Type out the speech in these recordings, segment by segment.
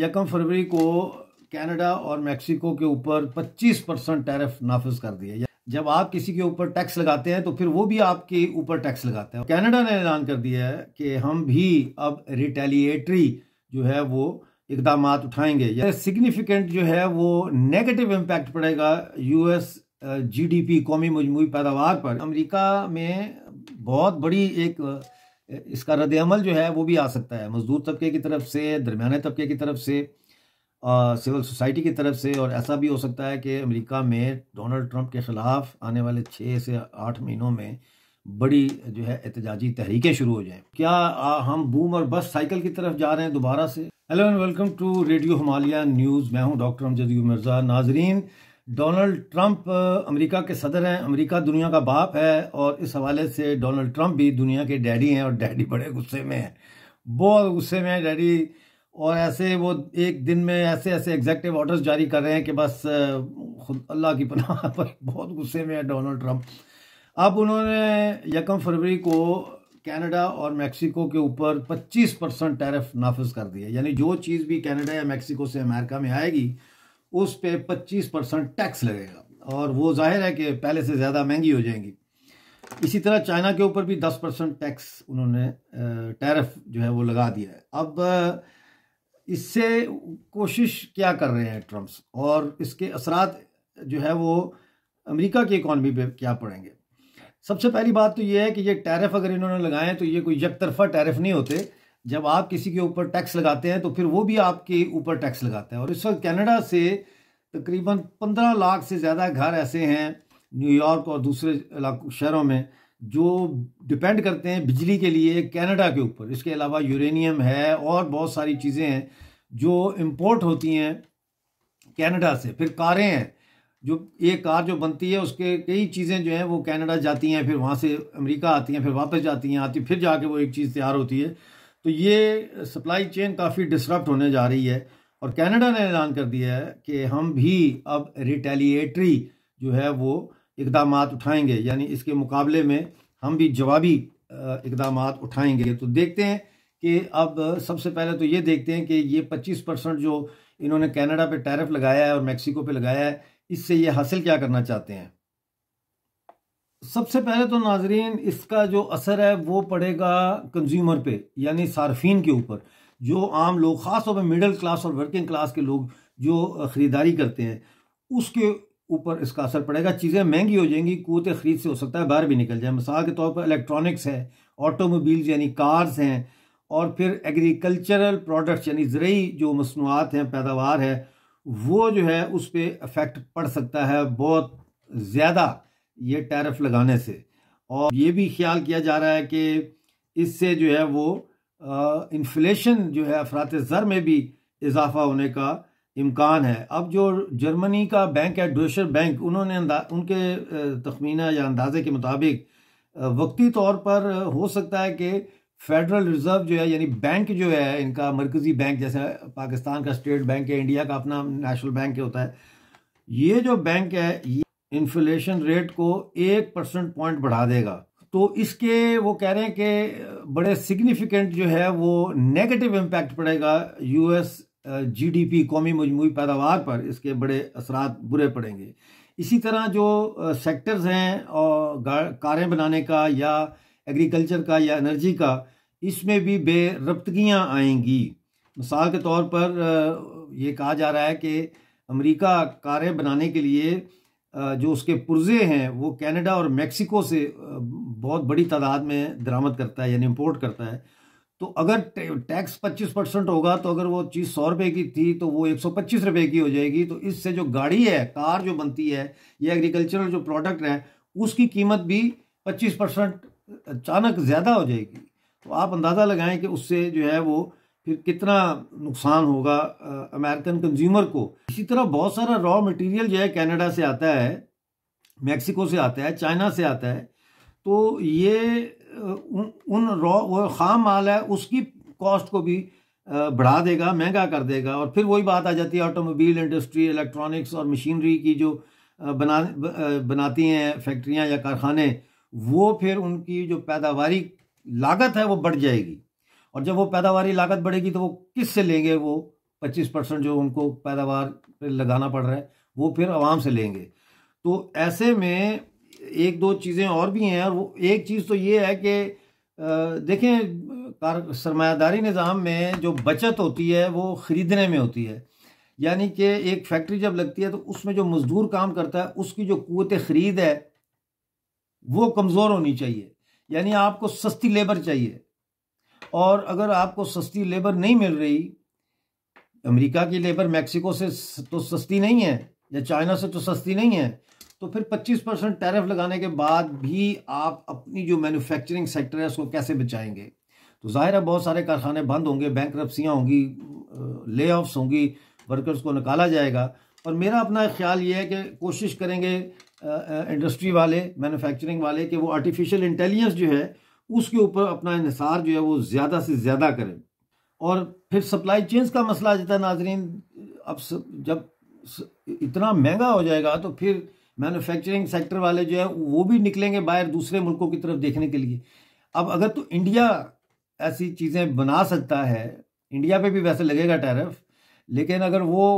1 फरवरी को कनाडा और मेक्सिको के ऊपर 25% टैरिफ नाफिज कर दिए। जब आप किसी के ऊपर टैक्स लगाते हैं तो फिर वो भी आपके ऊपर टैक्स लगाते हैं। कनाडा ने ऐलान कर दिया है कि हम भी अब रिटेलिएटरी जो है वो इकदाम उठाएंगे। यह सिग्निफिकेंट जो है वो नेगेटिव इम्पैक्ट पड़ेगा यूएस जीडीपी कौमी मजमूई पैदावार पर। अमेरिका में बहुत बड़ी एक इसका रद्द-ए-अमल जो है वो भी आ सकता है मजदूर तबके की तरफ से, दरमियाने तबके की तरफ से, सिविल सोसाइटी की तरफ से। और ऐसा भी हो सकता है कि अमेरिका में डोनाल्ड ट्रंप के ख़िलाफ़ आने वाले 6 से 8 महीनों में बड़ी जो है एहतजाजी तहरीकें शुरू हो जाएं। क्या हम बूम और बस्ट साइकिल की तरफ जा रहे हैं दोबारा से? Hello and welcome to radio Himalaya news. मैं हूं डॉक्टर अमजद मिर्ज़ा। नाजरीन, डोनाल्ड ट्रंप अमेरिका के सदर हैं। अमेरिका दुनिया का बाप है और इस हवाले से डोनाल्ड ट्रंप भी दुनिया के डैडी हैं और डैडी बड़े गुस्से में हैं, बहुत गुस्से में है डैडी। और ऐसे वो एक दिन में ऐसे ऐसे एग्जेक्टिव ऑर्डर्स जारी कर रहे हैं कि बस खुद अल्लाह की पनाह पर बहुत गुस्से में है डोनाल्ड ट्रंप। अब उन्होंने 1 फरवरी को कनाडा और मेक्सिको के ऊपर 25% टैरिफ नाफिज कर दिए। यानी जो चीज़ भी कनाडा या मेक्सिको से अमेरिका में आएगी उस पे 25% टैक्स लगेगा और वो जाहिर है कि पहले से ज़्यादा महंगी हो जाएंगी। इसी तरह चाइना के ऊपर भी 10% टैक्स उन्होंने टैरिफ जो है वो लगा दिया है। अब इससे कोशिश क्या कर रहे हैं ट्रम्प्स और इसके असरात जो है वो अमेरिका की इकॉनमी पे क्या पड़ेंगे? सबसे पहली बात तो ये है कि ये टैरिफ अगर इन्होंने लगाए तो ये कोई यकतरफा टैरिफ नहीं होते। जब आप किसी के ऊपर टैक्स लगाते हैं तो फिर वो भी आपके ऊपर टैक्स लगाता है। और इस वक्त कनाडा से तकरीबन 15 लाख से ज़्यादा घर ऐसे हैं न्यूयॉर्क और दूसरे शहरों में जो डिपेंड करते हैं बिजली के लिए कनाडा के ऊपर। इसके अलावा यूरेनियम है और बहुत सारी चीज़ें हैं जो इंपोर्ट होती हैं कनाडा से। फिर कारें हैं, जो एक कार जो बनती है उसके कई चीज़ें जो हैं वो कनाडा जाती हैं, फिर वहाँ से अमेरिका आती हैं, फिर वापस जाती हैं, फिर जाके वो एक चीज़ तैयार होती है। तो ये सप्लाई चेन काफ़ी डिसरप्ट होने जा रही है। और कनाडा ने ऐलान कर दिया है कि हम भी अब रिटेलिएटरी जो है वो इकदाम उठाएंगे, यानी इसके मुकाबले में हम भी जवाबी इकदाम उठाएंगे। तो देखते हैं कि अब सबसे पहले तो ये देखते हैं कि ये 25% जो इन्होंने कनाडा पे टैरिफ लगाया है और मेक्सिको पे लगाया है, इससे ये हासिल क्या करना चाहते हैं। सबसे पहले तो नाजरीन इसका जो असर है वो पड़ेगा कंज्यूमर पे, यानी सार्फिन के ऊपर। जो आम लोग, ख़ास तौर पर मिडिल क्लास और वर्किंग क्लास के लोग जो ख़रीदारी करते हैं उसके ऊपर इसका असर पड़ेगा। चीज़ें महंगी हो जाएंगी, क़ुव्वत ख़रीद से हो सकता है बाहर भी निकल जाए। मिसाल के तौर पर इलेक्ट्रॉनिक्स है, ऑटोमोबाइल्स यानी कार्स हैं, और फिर एग्रीकल्चरल प्रोडक्ट्स यानी ज़रूरी जो मसनूआत हैं, पैदावार है, वो जो है उस पर अफेक्ट पड़ सकता है बहुत ज़्यादा ये टैरिफ लगाने से। और ये भी ख्याल किया जा रहा है कि इससे जो है वो इन्फ्लेशन जो है अफरात ज़र में भी इजाफा होने का इम्कान है। अब जो जर्मनी का बैंक है डोइशे बैंक, उन्होंने उनके तखमीना या अंदाजे के मुताबिक वक्ती तौर पर हो सकता है कि फेडरल रिजर्व जो है यानी बैंक जो है इनका मरकज़ी बैंक, जैसे पाकिस्तान का स्टेट बैंक है, इंडिया का अपना नेशनल बैंक होता है, ये जो बैंक है ये इन्फ्लेशन रेट को 1% पॉइंट बढ़ा देगा। तो इसके वो कह रहे हैं कि बड़े सिग्निफिकेंट जो है वो नेगेटिव इम्पैक्ट पड़ेगा यूएस जीडीपी कौमी मजमूई पैदावार पर। इसके बड़े असरात बुरे पड़ेंगे। इसी तरह जो सेक्टर्स हैं और कारें बनाने का या एग्रीकल्चर का या एनर्जी का, इसमें भी बेरब्तगियाँ आएंगी। मिसाल के तौर पर ये कहा जा रहा है कि अमेरिका कारें बनाने के लिए जो उसके पुर्जे हैं वो कनाडा और मेक्सिको से बहुत बड़ी तादाद में दरामद करता है, यानी इंपोर्ट करता है। तो अगर टैक्स 25% होगा तो अगर वो चीज़ 100 रुपये की थी तो वो 125 रुपये की हो जाएगी। तो इससे जो गाड़ी है, कार जो बनती है या एग्रीकल्चरल जो प्रोडक्ट है, उसकी कीमत भी 25% अचानक ज़्यादा हो जाएगी। तो आप अंदाज़ा लगाएं कि उससे जो है वो फिर कितना नुकसान होगा अमेरिकन कंज्यूमर को। इसी तरह बहुत सारा रॉ मटेरियल जो है कनाडा से आता है, मेक्सिको से आता है, चाइना से आता है। तो ये उन रॉ ख़ाम माल है उसकी कॉस्ट को भी बढ़ा देगा, महंगा कर देगा। और फिर वही बात आ जाती है ऑटोमोबाइल इंडस्ट्री, इलेक्ट्रॉनिक्स और मशीनरी की जो बनाती हैं फैक्ट्रियाँ या कारखाने, वो फिर उनकी जो पैदावारी लागत है वो बढ़ जाएगी। और जब वो पैदावारी लागत बढ़ेगी तो वो किस से लेंगे वो 25% जो उनको पैदावार पे लगाना पड़ रहा है वो फिर आवाम से लेंगे। तो ऐसे में एक दो चीज़ें और भी हैं, और वो एक चीज़ तो ये है कि देखें, सरमायादारी निज़ाम में जो बचत होती है वो ख़रीदने में होती है। यानी कि एक फैक्ट्री जब लगती है तो उसमें जो मज़दूर काम करता है उसकी जो क़ुव्वत ख़रीद है वो कमज़ोर होनी चाहिए, यानी आपको सस्ती लेबर चाहिए। और अगर आपको सस्ती लेबर नहीं मिल रही, अमेरिका की लेबर मैक्सिको से तो सस्ती नहीं है या चाइना से तो सस्ती नहीं है, तो फिर 25% टैरिफ लगाने के बाद भी आप अपनी जो मैन्युफैक्चरिंग सेक्टर है उसको कैसे बचाएंगे? तो जाहिर है बहुत सारे कारखाने बंद होंगे, बैंकरप्सियाँ होंगी, ले ऑफ्स होंगी, वर्कर्स को निकाला जाएगा। और मेरा अपना ख्याल ये है कि कोशिश करेंगे इंडस्ट्री वाले, मैन्युफैक्चरिंग वाले, कि वो आर्टिफिशियल इंटेलिजेंस जो है उसके ऊपर अपना इन्हिसार जो है वो ज़्यादा से ज़्यादा करें। और फिर सप्लाई चेन्स का मसला आ जाता है नाजरीन। अब जब इतना महंगा हो जाएगा तो फिर मैन्युफैक्चरिंग सेक्टर वाले जो है वो भी निकलेंगे बाहर दूसरे मुल्कों की तरफ देखने के लिए। अब अगर तो इंडिया ऐसी चीज़ें बना सकता है, इंडिया पे भी वैसे लगेगा टैरिफ, लेकिन अगर वो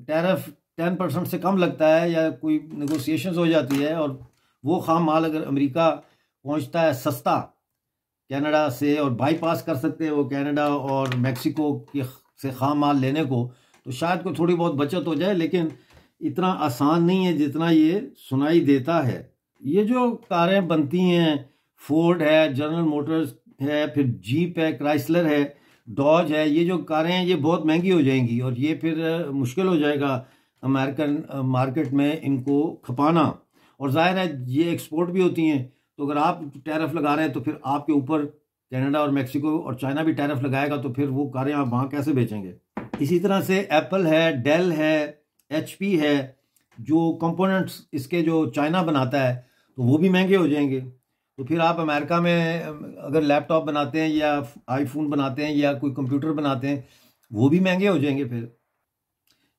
टैरिफ 10% से कम लगता है या कोई नेगोशिएशंस हो जाती है और वो खाम माल अगर अमेरिका पहुंचता है सस्ता कनाडा से, और बाईपास कर सकते हैं वो कनाडा और मैक्सिको से खाम माल लेने को, तो शायद कोई थोड़ी बहुत बचत हो जाए। लेकिन इतना आसान नहीं है जितना ये सुनाई देता है। ये जो कारें बनती हैं, फोर्ड है, जनरल मोटर्स है, फिर जीप है, क्राइसलर है, डॉज है, ये जो कारें हैं ये बहुत महंगी हो जाएंगी और ये फिर मुश्किल हो जाएगा अमेरिकन मार्केट में इनको खपाना। और जाहिर है ये एक्सपोर्ट भी होती हैं, तो अगर आप टैरिफ लगा रहे हैं तो फिर आपके ऊपर कनाडा और मैक्सिको और चाइना भी टैरिफ लगाएगा, तो फिर वो कारें आप वहाँ कैसे बेचेंगे? इसी तरह से एप्पल है, डेल है, एचपी है, जो कंपोनेंट्स इसके जो चाइना बनाता है तो वो भी महंगे हो जाएंगे। तो फिर आप अमेरिका में अगर लैपटॉप बनाते हैं या आईफोन बनाते हैं या कोई कंप्यूटर बनाते हैं वो भी महंगे हो जाएंगे। फिर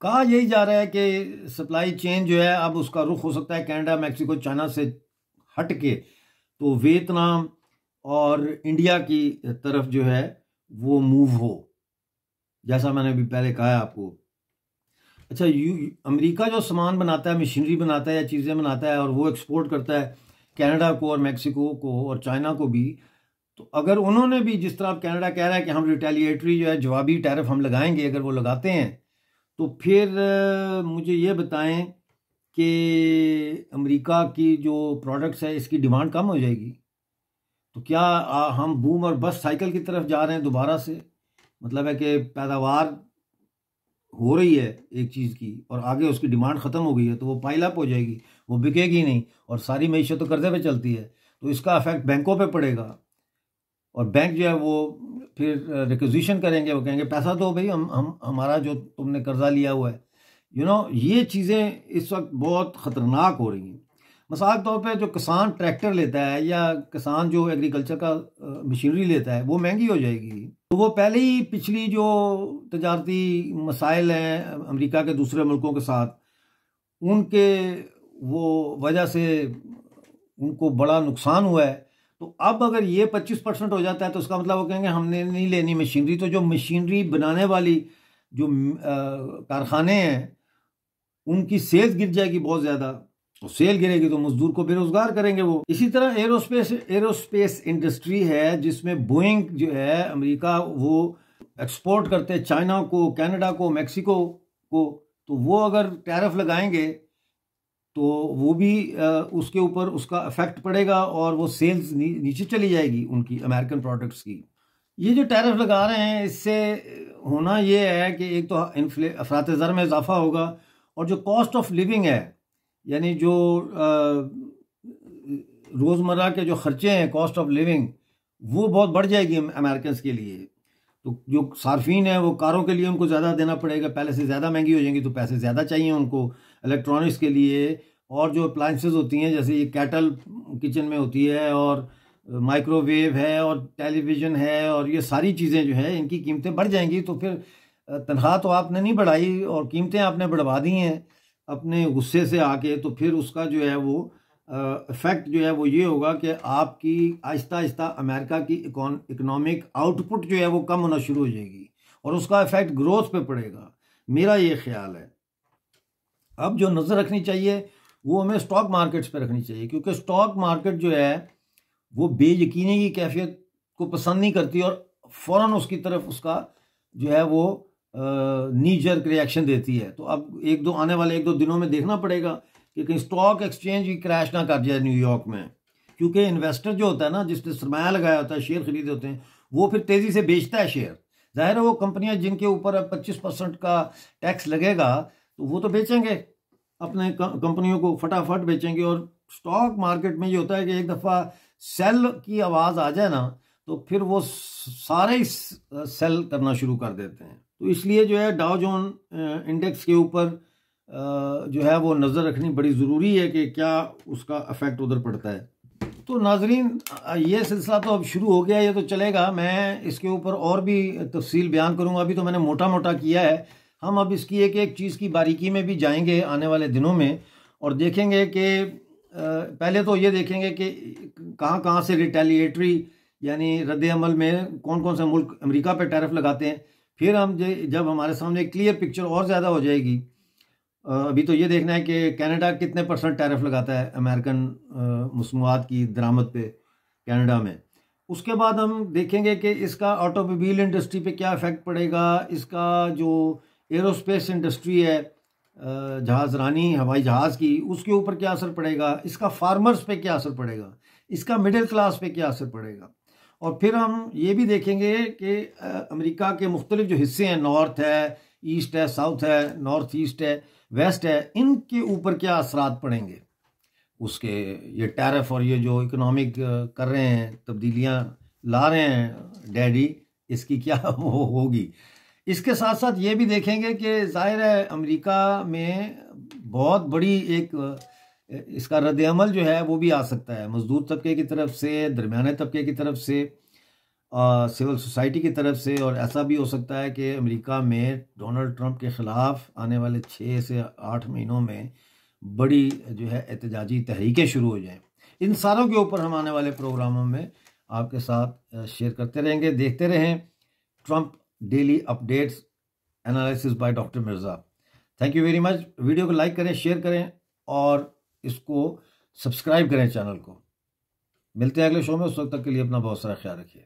कहा यही जा रहा है कि सप्लाई चेन जो है अब उसका रुख हो सकता है कनाडा, मैक्सिको, चाइना से हट के तो वियतनाम और इंडिया की तरफ जो है वो मूव हो, जैसा मैंने अभी पहले कहा है आपको। अच्छा, अमेरिका जो सामान बनाता है, मशीनरी बनाता है या चीज़ें बनाता है और वो एक्सपोर्ट करता है कनाडा को और मैक्सिको को और चाइना को भी, तो अगर उन्होंने भी, जिस तरह कनाडा कह रहा है कि हम रिटेलिएटरी जो है जवाबी टैरिफ हम लगाएंगे, अगर वो लगाते हैं तो फिर मुझे ये बताएं कि अमेरिका की जो प्रोडक्ट्स है इसकी डिमांड कम हो जाएगी। तो क्या हम बूम और बस्ट साइकिल की तरफ जा रहे हैं दोबारा से? मतलब है कि पैदावार हो रही है एक चीज़ की और आगे उसकी डिमांड ख़त्म हो गई है तो वो पाइल अप हो जाएगी, वो बिकेगी नहीं, और सारी मईशत तो कर्जे पे चलती है, तो इसका इफेक्ट बैंकों पे पड़ेगा। और बैंक जो है वो फिर रिक्विजिशन करेंगे, वो कहेंगे पैसा दो भाई, हम हमारा जो तुमने कर्जा लिया हुआ है। ये चीज़ें इस वक्त बहुत ख़तरनाक हो रही हैं। मिसाल तौर पे जो किसान ट्रैक्टर लेता है या किसान जो एग्रीकल्चर का मशीनरी लेता है वो महंगी हो जाएगी। तो वो पहले ही पिछली जो तजारती मसाइल हैं अमेरिका के दूसरे मुल्कों के साथ, उनके वो वजह से उनको बड़ा नुकसान हुआ है। तो अब अगर ये 25% हो जाता है तो उसका मतलब वो कहेंगे हमने नहीं लेनी मशीनरी। तो जो मशीनरी बनाने वाली जो कारखाने हैं उनकी सेल्स गिर जाएगी बहुत ज़्यादा, तो सेल गिरेगी तो मजदूर को बेरोजगार करेंगे वो। इसी तरह एरोस्पेस इंडस्ट्री है जिसमें बोइंग जो है अमेरिका वो एक्सपोर्ट करते हैं चाइना को, कनाडा को, मैक्सिको को, तो वो अगर टैरिफ लगाएंगे तो वो भी उसके ऊपर उसका इफेक्ट पड़ेगा और वो सेल्स नीचे चली जाएगी उनकी अमेरिकन प्रोडक्ट्स की। ये जो टैरिफ लगा रहे हैं इससे होना ये है कि एक तो अफरात ज़र में इजाफा होगा और जो कॉस्ट ऑफ लिविंग है, यानी जो रोज़मर्रा के जो ख़र्चे हैं, कॉस्ट ऑफ लिविंग, वो बहुत बढ़ जाएगी अमेरिकन के लिए। तो जो सार्फिन है वो कारों के लिए उनको ज़्यादा देना पड़ेगा, पहले से ज़्यादा महंगी हो जाएंगी तो पैसे ज़्यादा चाहिए उनको इलेक्ट्रॉनिक्स के लिए। और जो अप्लाइंसेस होती हैं जैसे ये कैटल किचन में होती है और माइक्रोवेव है और टेलीविज़न है और ये सारी चीज़ें जो है इनकी कीमतें बढ़ जाएंगी। तो फिर तनख्वाह तो आपने नहीं बढ़ाई और कीमतें आपने बढ़वा दी हैं अपने गुस्से से आके, तो फिर उसका जो है वो इफ़ेक्ट जो है वो ये होगा कि आपकी आहिस्ता आहिस्ता अमेरिका की इकोनॉमिक आउटपुट जो है वो कम होना शुरू हो जाएगी और उसका इफेक्ट ग्रोथ पे पड़ेगा, मेरा ये ख्याल है। अब जो नज़र रखनी चाहिए वो हमें स्टॉक मार्केट्स पे रखनी चाहिए, क्योंकि स्टॉक मार्केट जो है वो बेयकीनी की कैफियत को पसंद नहीं करती और फ़ौरन उसकी तरफ उसका जो है वो नी जर्क रिएक्शन देती है। तो अब आने वाले 1-2 दिनों में देखना पड़ेगा कि कहीं स्टॉक एक्सचेंज भी क्रैश ना कर जाए न्यूयॉर्क में, क्योंकि इन्वेस्टर जो होता है ना, जिसने सरमाया लगाया होता है, शेयर खरीदे होते हैं, वो फिर तेज़ी से बेचता है शेयर। जाहिर है वो कंपनियां जिनके ऊपर 25% का टैक्स लगेगा तो वो तो बेचेंगे, अपने कंपनियों को फटाफट बेचेंगे। और स्टॉक मार्केट में ये होता है कि एक दफ़ा सेल की आवाज़ आ जाए ना तो फिर वो सारे ही सेल करना शुरू कर देते हैं। तो इसलिए जो है डाउ जोन इंडेक्स के ऊपर जो है वो नज़र रखनी बड़ी ज़रूरी है कि क्या उसका इफेक्ट उधर पड़ता है। तो नाजरीन, ये सिलसिला तो अब शुरू हो गया, ये तो चलेगा, मैं इसके ऊपर और भी तफसील बयान करूँगा। अभी तो मैंने मोटा मोटा किया है, हम अब इसकी एक एक चीज़ की बारीकी में भी जाएंगे आने वाले दिनों में और देखेंगे कि पहले तो ये देखेंगे कि कहाँ कहाँ से रिटेलिएटरी यानी रद्द अमल में कौन कौन से मुल्क अमेरिका पे टैरिफ लगाते हैं। फिर हम जब हमारे सामने एक क्लियर पिक्चर और ज़्यादा हो जाएगी, अभी तो ये देखना है कि कनाडा कितने % टैरिफ लगाता है अमेरिकन मसनूआत की दरामद पे कनाडा में। उसके बाद हम देखेंगे कि इसका ऑटोमोबाइल इंडस्ट्री पे क्या इफ़ेक्ट पड़ेगा, इसका जो एरोस्पेस इंडस्ट्री है, जहाज़ रानी हवाई जहाज़ की, उसके ऊपर क्या असर पड़ेगा, इसका फार्मर्स पे क्या असर पड़ेगा, इसका मिडिल क्लास पे क्या असर पड़ेगा। और फिर हम ये भी देखेंगे कि अमेरिका के मुख्तलिफ जो हिस्से हैं, नॉर्थ है, ईस्ट है, साउथ है, नॉर्थ ईस्ट है, वेस्ट है, इनके ऊपर क्या असरात पड़ेंगे उसके, ये टैरिफ और ये जो इकोनॉमिक कर रहे हैं, तब्दीलियां ला रहे हैं डैडी, इसकी क्या वो होगी। इसके साथ साथ ये भी देखेंगे कि जाहिर है अमेरिका में बहुत बड़ी एक इसका रद्द-ए-अमल जो है वो भी आ सकता है, मजदूर तबके की तरफ से, दरमियाने तबके की तरफ से, सिविल सोसाइटी की तरफ से। और ऐसा भी हो सकता है कि अमेरिका में डोनाल्ड ट्रंप के ख़िलाफ़ आने वाले 6 से 8 महीनों में बड़ी जो है एहतजाजी तहरीकें शुरू हो जाएं। इन सारों के ऊपर हम आने वाले प्रोग्रामों में आपके साथ शेयर करते रहेंगे। देखते रहें Trump daily updates analysis by doctor Mirza. Thank you very much. Video को लाइक करें, शेयर करें और इसको सब्सक्राइब करें चैनल को। मिलते हैं अगले शो में, उस वक्त तक के लिए अपना बहुत सारा ख्याल रखिए।